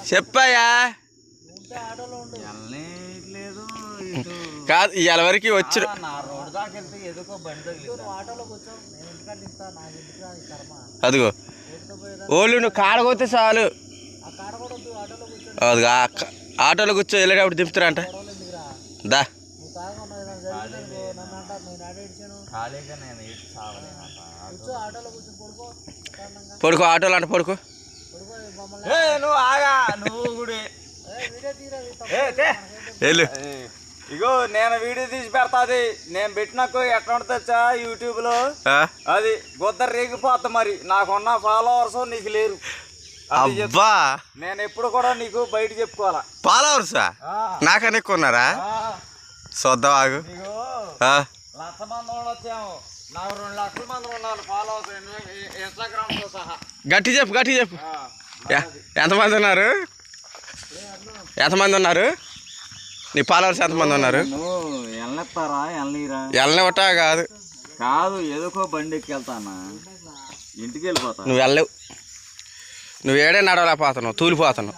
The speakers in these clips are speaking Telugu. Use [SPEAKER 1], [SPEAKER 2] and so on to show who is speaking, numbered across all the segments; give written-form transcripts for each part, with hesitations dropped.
[SPEAKER 1] చెప్పాయా కాదు ఇవాళ వరకు వచ్చి అదిగో ఓళ్ళు నువ్వు కాడగోతే చాలు అదిగో ఆటోలో కూర్చో వెళ్ళేటప్పుడు దింపుతారంట దా పడుకో ఆటోలో అంట పడుకో
[SPEAKER 2] నువ్వు ఆగా నువ్వు కూడా ఇగో నేను వీడియో తీసి పెడతాది నేను పెట్టినాకు ఎట్లా ఉంటుందా యూట్యూబ్ లో అది గుద్దరు రేగిపోతా మరి నాకున్న ఫాలోవర్స్ నీకు లేరు
[SPEAKER 1] అబ్బా
[SPEAKER 2] నేను ఎప్పుడు కూడా నీకు బయట చెప్పుకోవాలా
[SPEAKER 1] ఫాలోవర్సా నాకన్నా ఎక్కువ ఉన్నారా చూద్దాం ఆగు
[SPEAKER 2] లక్ష మంది వచ్చాము నాకు 2 లక్షల మంది ఉన్నారు ఫాలోవర్స్ ఇన్స్టాగ్రామ్ తో సహా
[SPEAKER 1] గట్టి చెప్పు ఎంతమంది ఉన్నారు నీ ఫాలోవర్స్ ఎంతమంది ఉన్నారు
[SPEAKER 2] వెళ్ళనిస్తారా
[SPEAKER 1] వెళ్ళనివ్వటా కాదు
[SPEAKER 2] ఏదో బండి ఎక్కి వెళ్తానా ఇంటికి వెళ్ళిపోతా
[SPEAKER 1] నువ్వు వెళ్ళవు నువ్వు ఏడే నడవలేకపోతున్నావు తూలిపోతున్నావు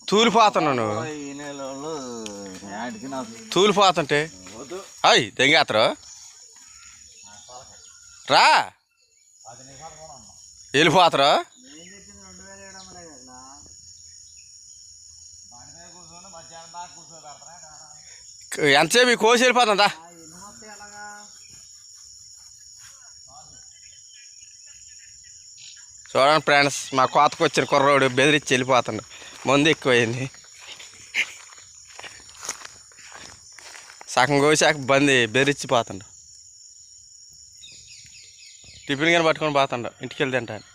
[SPEAKER 1] నువ్వు తూలిపోతుంటే అయ్ దెంగేత్తరు రా వెళ్ళిపోతారు ఎంతసేపు ఈ కోసి వెళ్ళిపోతుందా చూడండి ఫ్రెండ్స్ మా కోతకు వచ్చిన కుర్రోడు బెదిరించి వెళ్ళిపోతుండు మందు ఎక్కువైంది సగం కోసాక బంది బెదిరించిపోతుండు టిఫిన్ కానీ పట్టుకొని పోతుండు ఇంటికి వెళ్ళి తింటాను